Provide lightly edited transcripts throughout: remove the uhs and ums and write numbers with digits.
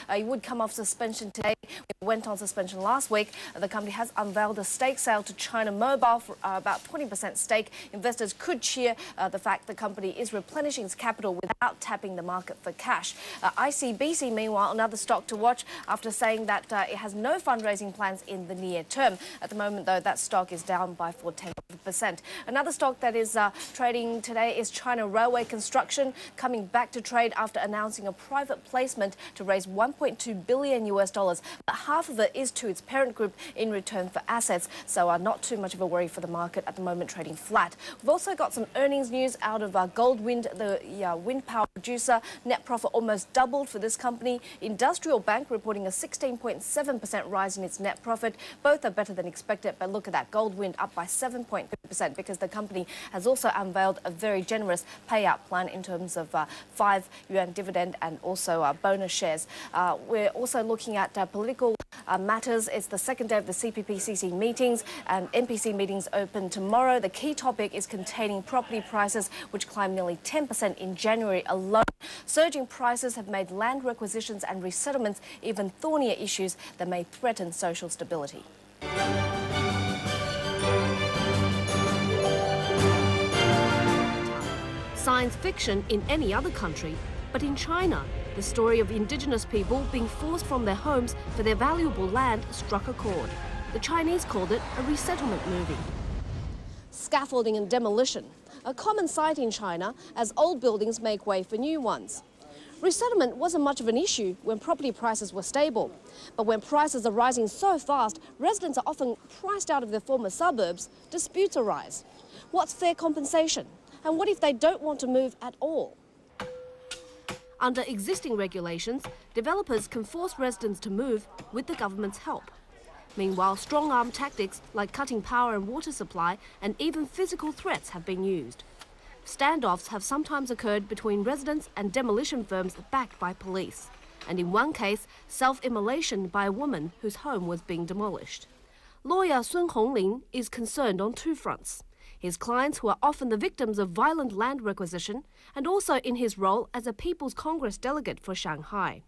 It would come off suspension today. It went on suspension last week. The company has unveiled a stake sale to China Mobile for about 20% stake. Investors could cheer the fact the company is replenishing its capital without tapping the market for cash. ICBC, meanwhile, another stock to watch after saying that it has no fundraising plans in the near term. At the moment, though, that stock is down by 0.4%. Another stock that is trading today is China Railway Construction, coming back to trade after announcing a private placement to raise $1.2 billion US. But half of it is to its parent group in return for assets, so not too much of a worry for the market at the moment, trading flat. We've also got some earnings news out of Goldwind, the wind power producer. Net profit almost doubled for this company. Industrial Bank reporting a 16.7% rise in its net profit. Both are better than expected, but look at that, Goldwind up by 7.2% because the company has also unveiled a very generous payout plan in terms of 5 yuan dividend and also bonus shares. We're also looking at political matters. It's the second day of the CPPCC meetings, and NPC meetings open tomorrow. The key topic is containing property prices, which climbed nearly 10% in January alone. Surging prices have made land requisitions and resettlements even thornier issues that may threaten social stability. Science fiction in any other country, but in China, the story of indigenous people being forced from their homes for their valuable land struck a chord. The Chinese called it a resettlement movie. Scaffolding and demolition, a common sight in China as old buildings make way for new ones. Resettlement wasn't much of an issue when property prices were stable. But when prices are rising so fast, residents are often priced out of their former suburbs, disputes arise. What's fair compensation? And what if they don't want to move at all? Under existing regulations, developers can force residents to move with the government's help. Meanwhile, strong-arm tactics like cutting power and water supply and even physical threats have been used. Standoffs have sometimes occurred between residents and demolition firms backed by police. And in one case, self-immolation by a woman whose home was being demolished. Lawyer Sun Hongling is concerned on two fronts. His clients who are often the victims of violent land requisition, and also in his role as a People's Congress delegate for Shanghai.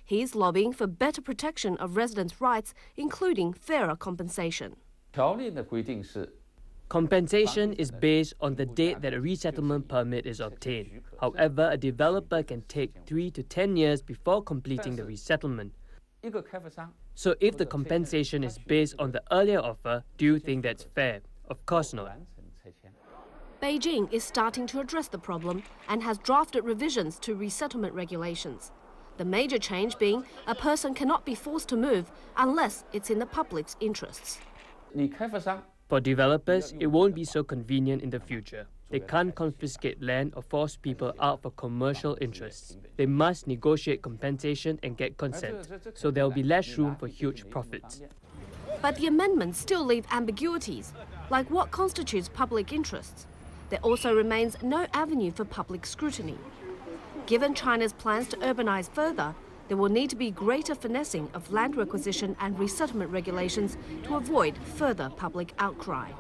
He is lobbying for better protection of residents' rights, including fairer compensation. Compensation is based on the date that a resettlement permit is obtained. However, a developer can take 3 to 10 years before completing the resettlement. So if the compensation is based on the earlier offer, do you think that's fair? Of course not. Beijing is starting to address the problem and has drafted revisions to resettlement regulations. The major change being a person cannot be forced to move unless it's in the public's interests. For developers, it won't be so convenient in the future. They can't confiscate land or force people out for commercial interests. They must negotiate compensation and get consent, so there will be less room for huge profits. But the amendments still leave ambiguities, like what constitutes public interests. There also remains no avenue for public scrutiny. Given China's plans to urbanize further, there will need to be greater finessing of land requisition and resettlement regulations to avoid further public outcry.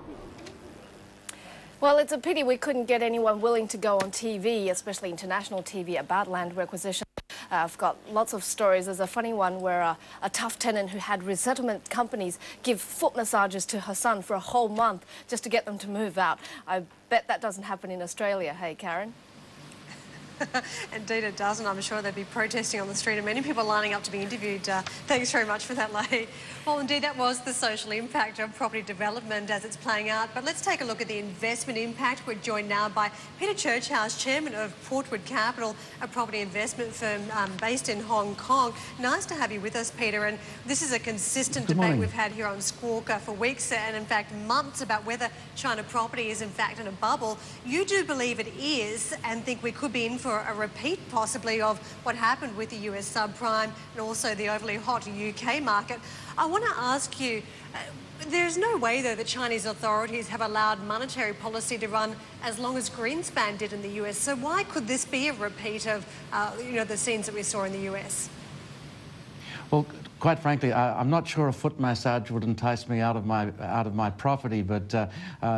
Well, it's a pity we couldn't get anyone willing to go on TV, especially international TV, about land requisition. I've got lots of stories. There's a funny one where a tough tenant who had resettlement companies give foot massages to her son for a whole month just to get them to move out. I bet that doesn't happen in Australia. Hey, Karen? Indeed it doesn't. I'm sure they'd be protesting on the street and many people lining up to be interviewed. Thanks very much for that, Leigh. Well, indeed, that was the social impact of property development as it's playing out. But let's take a look at the investment impact. We're joined now by Peter Churchouse, Chairman of Portwood Capital, a property investment firm based in Hong Kong. Nice to have you with us, Peter. And this is a consistent debate we've had here on Squawk for weeks and, in fact, months about whether China property is, in fact, in a bubble. You do believe it is and think we could be in for a repeat, possibly, of what happened with the US subprime and also the overly hot UK market. I want to ask you, there's no way, though, that Chinese authorities have allowed monetary policy to run as long as Greenspan did in the US. So why could this be a repeat of, the scenes that we saw in the US? Well, Quite frankly, I'm not sure a foot massage would entice me out of my property, but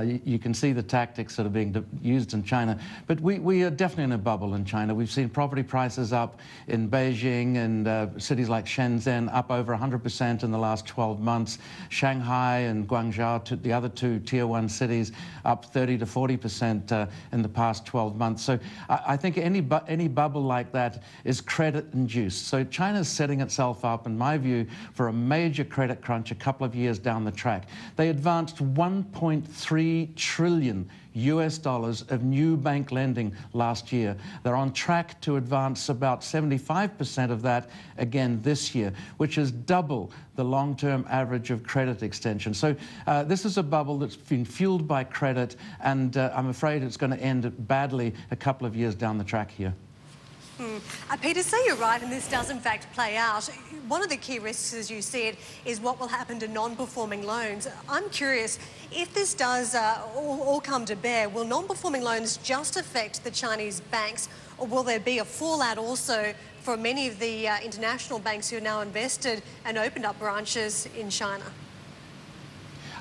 you can see the tactics that are being used in China. But we are definitely in a bubble in China. We've seen property prices up in Beijing and cities like Shenzhen up over 100% in the last 12 months. Shanghai and Guangzhou, the other two tier 1 cities, up 30 to 40% in the past 12 months. So I think any bubble like that is credit-induced. So China's setting itself up, in my view, for a major credit crunch a couple of years down the track. They advanced $1.3 trillion of new bank lending last year. They're on track to advance about 75% of that again this year, which is double the long-term average of credit extension. So this is a bubble that's been fueled by credit, and I'm afraid it's going to end badly a couple of years down the track here. Peter, say you're right and this does in fact play out. One of the key risks, as you said, is what will happen to non-performing loans. I'm curious, if this does all come to bear, will non-performing loans just affect the Chinese banks, or will there be a fallout also for many of the international banks who are now invested and opened up branches in China?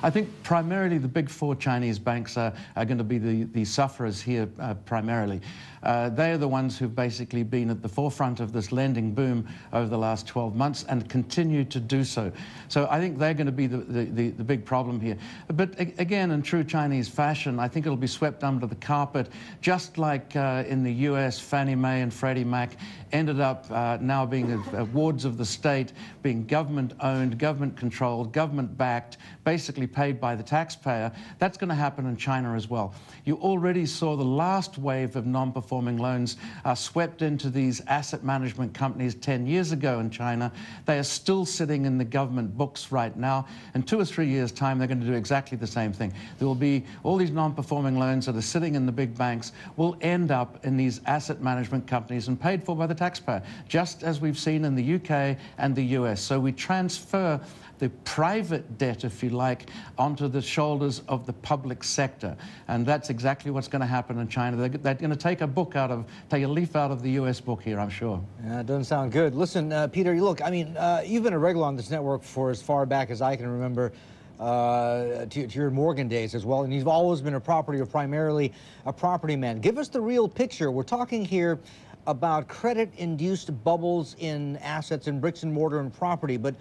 I think primarily the big 4 Chinese banks are going to be the sufferers here primarily. They are the ones who've basically been at the forefront of this lending boom over the last 12 months and continue to do so. So I think they're going to be the big problem here. But again, in true Chinese fashion, I think it'll be swept under the carpet, just like in the US, Fannie Mae and Freddie Mac ended up now being wards of the state, being government-owned, government-controlled, government-backed, basically paid by the taxpayer. That's going to happen in China as well. You already saw the last wave of non-performing loans swept into these asset management companies 10 years ago in China. They are still sitting in the government books right now. In 2 or 3 years' time, they're going to do exactly the same thing. There will be all these non-performing loans that are sitting in the big banks will end up in these asset management companies and paid for by the taxpayer, just as we've seen in the UK and the US. So we transfer the private debt, if you like, onto the shoulders of the public sector. And that's exactly what's going to happen in China. They're going to take a leaf out of the US book here, I'm sure. Yeah, it doesn't sound good. Listen, Peter, look, I mean, you've been a regular on this network for as far back as I can remember, to your Morgan days as well, and you've always been a property, or primarily a property man. Give us the real picture. We're talking here about credit-induced bubbles in assets in bricks and mortar and property, but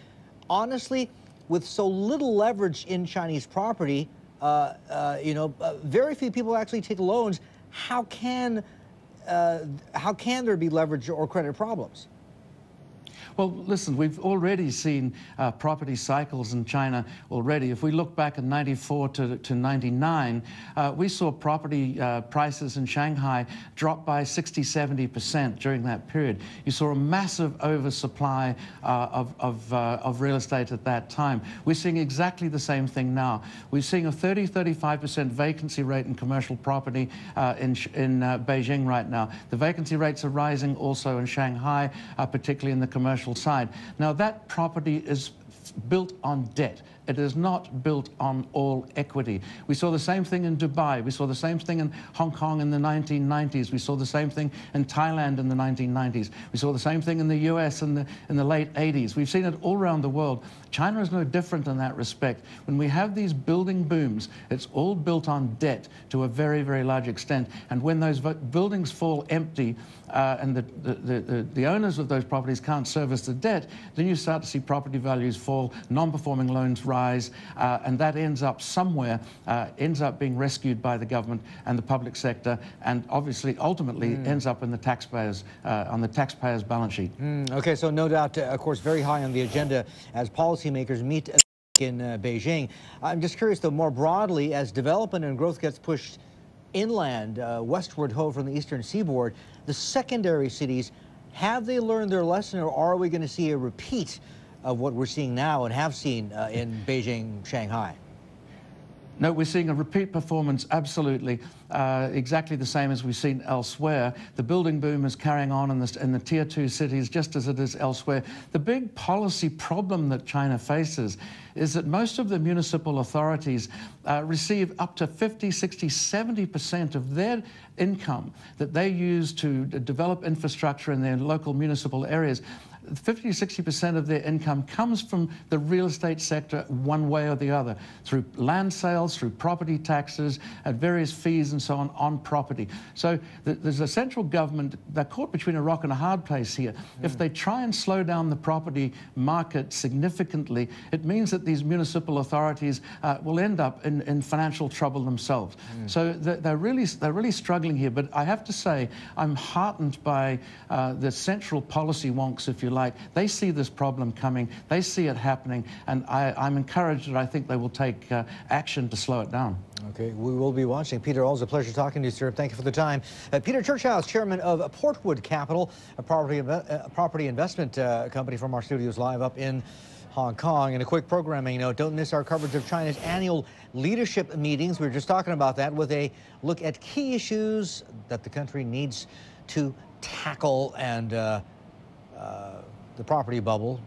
honestly, with so little leverage in Chinese property, very few people actually take loans. How can there be leverage or credit problems? Well, listen, we've already seen property cycles in China already. If we look back in 94 to 99, we saw property prices in Shanghai drop by 60–70% during that period. You saw a massive oversupply of real estate at that time. We're seeing exactly the same thing now. We're seeing a 30–35% vacancy rate in commercial property in Beijing right now. The vacancy rates are rising also in Shanghai, particularly in the commercial side. Now, that property is built on debt. It is not built on all equity. We saw the same thing in Dubai. We saw the same thing in Hong Kong in the 1990s. We saw the same thing in Thailand in the 1990s. We saw the same thing in the US in the late 80s. We've seen it all around the world. China is no different in that respect. When we have these building booms, it's all built on debt to a very, very large extent. And when those buildings fall empty and the owners of those properties can't service the debt, then you start to see property values fall, non-performing loans rise, and that ends up somewhere, ends up being rescued by the government and the public sector, and obviously ultimately ends up in the taxpayers, on the taxpayers' balance sheet. Okay, so no doubt, of course, very high on the agenda as policymakers meet in Beijing. I'm just curious, though, more broadly, as development and growth gets pushed inland, westward from the eastern seaboard, the secondary cities, have they learned their lesson, or are we going to see a repeat of what we're seeing now and have seen in Beijing, Shanghai? No, we're seeing a repeat performance, absolutely, exactly the same as we've seen elsewhere. The building boom is carrying on in the Tier 2 cities just as it is elsewhere. The big policy problem that China faces is that most of the municipal authorities receive up to 50, 60, 70% of their income that they use to develop infrastructure in their local municipal areas. 50 to 60% of their income comes from the real estate sector one way or the other, through land sales, through property taxes, and various fees and so on property. So there's a central government, they're caught between a rock and a hard place here. If they try and slow down the property market significantly, it means that these municipal authorities will end up in financial trouble themselves. So they're really struggling here. But I have to say, I'm heartened by the central policy wonks, if you like. They see this problem coming, they see it happening, and I'm encouraged that I think they will take action to slow it down. Okay, we will be watching. Peter, always a pleasure talking to you, sir. Thank you for the time. Peter Churchouse, chairman of Portwood Capital, a property investment company, from our studios live up in Hong Kong. And a quick programming note, don't miss our coverage of China's annual leadership meetings. We were just talking about that, with a look at key issues that the country needs to tackle, and the property bubble